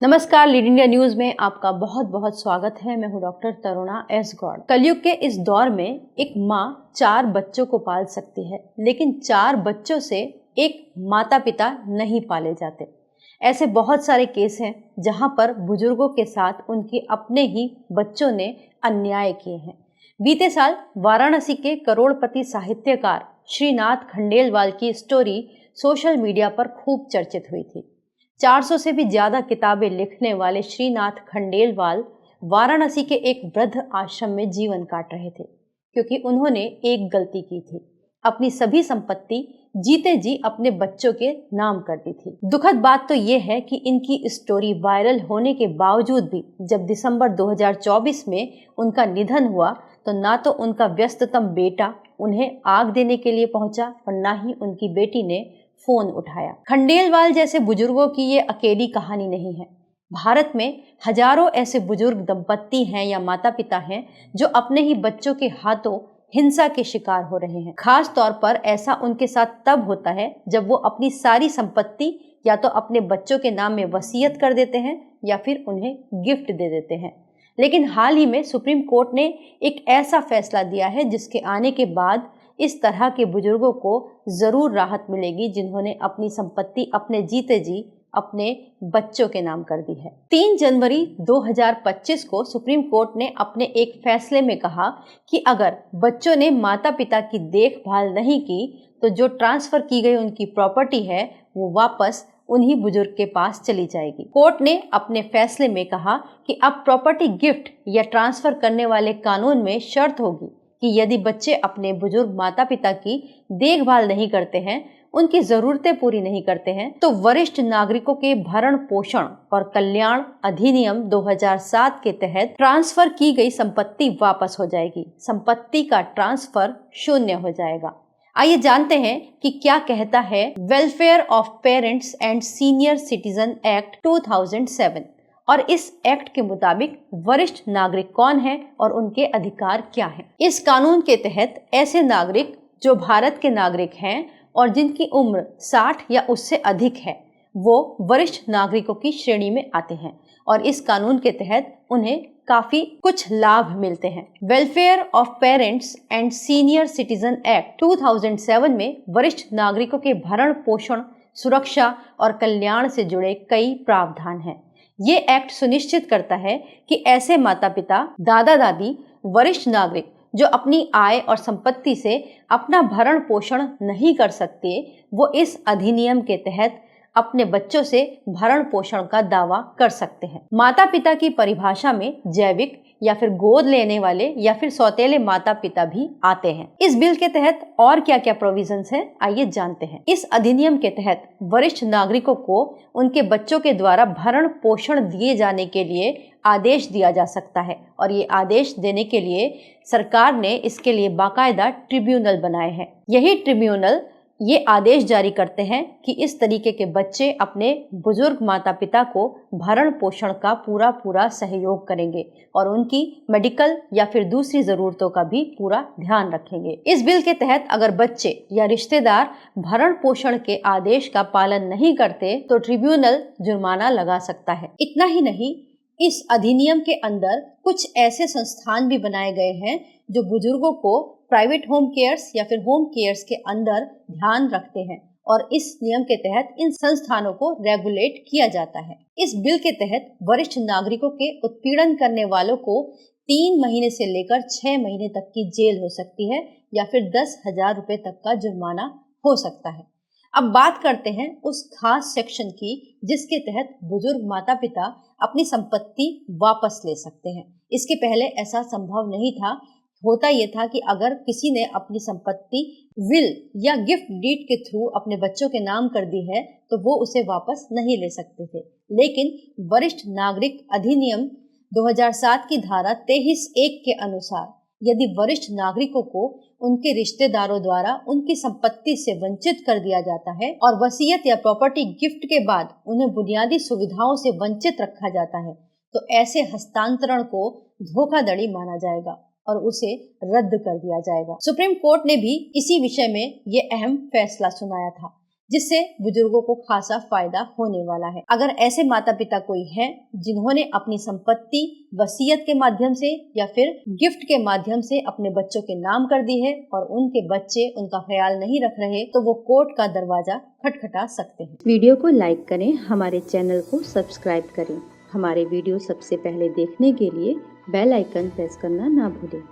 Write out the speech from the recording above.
नमस्कार, lead India news में आपका बहुत बहुत स्वागत है। मैं हूं डॉक्टर तरुणा एस गौड़। कलयुग के इस दौर में एक माँ 4 बच्चों को पाल सकती है, लेकिन 4 बच्चों से एक माता पिता नहीं पाले जाते। ऐसे बहुत सारे केस हैं जहां पर बुजुर्गों के साथ उनके अपने ही बच्चों ने अन्याय किए हैं। बीते साल वाराणसी के करोड़पति साहित्यकार श्रीनाथ खंडेलवाल की स्टोरी सोशल मीडिया पर खूब चर्चित हुई थी। 400 से भी ज्यादा किताबें लिखने वाले श्रीनाथ खंडेलवाल वाराणसी के एक वृद्ध आश्रम में जीवन काट रहे थे, क्योंकि उन्होंने एक गलती की थी। अपनी सभी संपत्ति जीते जी अपने बच्चों के नाम कर दी थी। दुखद बात तो ये है कि इनकी स्टोरी वायरल होने के बावजूद भी जब दिसंबर 2024 में उनका निधन हुआ, तो ना तो उनका व्यस्ततम बेटा उन्हें आग देने के लिए पहुंचा और ना ही उनकी बेटी ने फोन उठाया। खंडेलवाल जैसे बुजुर्गों की ये अकेली कहानी नहीं है। भारत में हजारों ऐसे बुजुर्ग दंपत्ति हैं या माता पिता हैं जो अपने ही बच्चों के हाथों हिंसा के शिकार हो रहे हैं। खास तौर पर ऐसा उनके साथ तब होता है जब वो अपनी सारी संपत्ति या तो अपने बच्चों के नाम में वसीयत कर देते हैं या फिर उन्हें गिफ्ट दे देते हैं। लेकिन हाल ही में सुप्रीम कोर्ट ने एक ऐसा फैसला दिया है जिसके आने के बाद इस तरह के बुजुर्गों को जरूर राहत मिलेगी, जिन्होंने अपनी संपत्ति अपने जीते जी अपने बच्चों के नाम कर दी है। 3 जनवरी 2025 को सुप्रीम कोर्ट ने अपने एक फैसले में कहा कि अगर बच्चों ने माता पिता की देखभाल नहीं की तो जो ट्रांसफर की गई उनकी प्रॉपर्टी है वो वापस उन्हीं बुजुर्ग के पास चली जाएगी। कोर्ट ने अपने फैसले में कहा कि अब प्रॉपर्टी गिफ्ट या ट्रांसफर करने वाले कानून में शर्त होगी कि यदि बच्चे अपने बुजुर्ग माता पिता की देखभाल नहीं करते हैं, उनकी जरूरतें पूरी नहीं करते हैं, तो वरिष्ठ नागरिकों के भरण पोषण और कल्याण अधिनियम 2007 के तहत ट्रांसफर की गई संपत्ति वापस हो जाएगी। संपत्ति का ट्रांसफर शून्य हो जाएगा। आइए जानते हैं कि क्या कहता है welfare of parents and senior citizen act 2007 और इस एक्ट के मुताबिक वरिष्ठ नागरिक कौन है और उनके अधिकार क्या हैं। इस कानून के तहत ऐसे नागरिक जो भारत के नागरिक हैं और जिनकी उम्र 60 या उससे अधिक है, वो वरिष्ठ नागरिकों की श्रेणी में आते हैं और इस कानून के तहत उन्हें काफी कुछ लाभ मिलते हैं। Welfare of parents and senior citizen act 2007 में वरिष्ठ नागरिकों के भरण पोषण, सुरक्षा और कल्याण से जुड़े कई प्रावधान हैं। ये एक्ट सुनिश्चित करता है कि ऐसे माता पिता, दादा दादी, वरिष्ठ नागरिक जो अपनी आय और संपत्ति से अपना भरण पोषण नहीं कर सकते, वो इस अधिनियम के तहत अपने बच्चों से भरण पोषण का दावा कर सकते हैं। माता पिता की परिभाषा में जैविक या फिर गोद लेने वाले या फिर सौतेले माता पिता भी आते हैं। इस बिल के तहत और क्या क्या प्रोविजंस हैं, आइए जानते हैं। इस अधिनियम के तहत वरिष्ठ नागरिकों को उनके बच्चों के द्वारा भरण पोषण दिए जाने के लिए आदेश दिया जा सकता है और ये आदेश देने के लिए सरकार ने इसके लिए बाकायदा ट्रिब्यूनल बनाए हैं। यही ट्रिब्यूनल ये आदेश जारी करते हैं कि इस तरीके के बच्चे अपने बुजुर्ग माता पिता को भरण पोषण का पूरा सहयोग करेंगे और उनकी मेडिकल या फिर दूसरी जरूरतों का भी पूरा ध्यान रखेंगे। इस बिल के तहत अगर बच्चे या रिश्तेदार भरण पोषण के आदेश का पालन नहीं करते तो ट्रिब्यूनल जुर्माना लगा सकता है। इतना ही नहीं, इस अधिनियम के अंदर कुछ ऐसे संस्थान भी बनाए गए हैं जो बुजुर्गों को प्राइवेट होम केयर्स या फिर होम केयर्स के अंदर ध्यान रखते हैं और इस नियम के तहत इन संस्थानों को रेगुलेट किया जाता है। इस बिल के तहत वरिष्ठ नागरिकों के उत्पीड़न करने वालों को 3 महीने से लेकर 6 महीने तक की जेल हो सकती है या फिर 10,000 रुपए तक का जुर्माना हो सकता है। अब बात करते हैं उस खास सेक्शन की जिसके तहत बुजुर्ग माता पिता अपनी संपत्ति वापस ले सकते हैं। इसके पहले ऐसा संभव नहीं था। होता यह था कि अगर किसी ने अपनी संपत्ति विल या गिफ्ट डीड के थ्रू अपने बच्चों के नाम कर दी है तो वो उसे वापस नहीं ले सकते थे। लेकिन वरिष्ठ नागरिक अधिनियम 2007 की धारा 23(1) के अनुसार यदि वरिष्ठ नागरिकों को उनके रिश्तेदारों द्वारा उनकी संपत्ति से वंचित कर दिया जाता है और वसीयत या प्रॉपर्टी गिफ्ट के बाद उन्हें बुनियादी सुविधाओं से वंचित रखा जाता है, तो ऐसे हस्तांतरण को धोखाधड़ी माना जाएगा और उसे रद्द कर दिया जाएगा। सुप्रीम कोर्ट ने भी इसी विषय में ये अहम फैसला सुनाया था। जिससे बुजुर्गों को खासा फायदा होने वाला है। अगर ऐसे माता पिता कोई हैं जिन्होंने अपनी संपत्ति वसीयत के माध्यम से या फिर गिफ्ट के माध्यम से अपने बच्चों के नाम कर दी है और उनके बच्चे उनका ख्याल नहीं रख रहे, तो वो कोर्ट का दरवाजा खटखटा सकते हैं। वीडियो को लाइक करें, हमारे चैनल को सब्सक्राइब करें। हमारे वीडियो सबसे पहले देखने के लिए बेल आइकन प्रेस करना ना भूलें।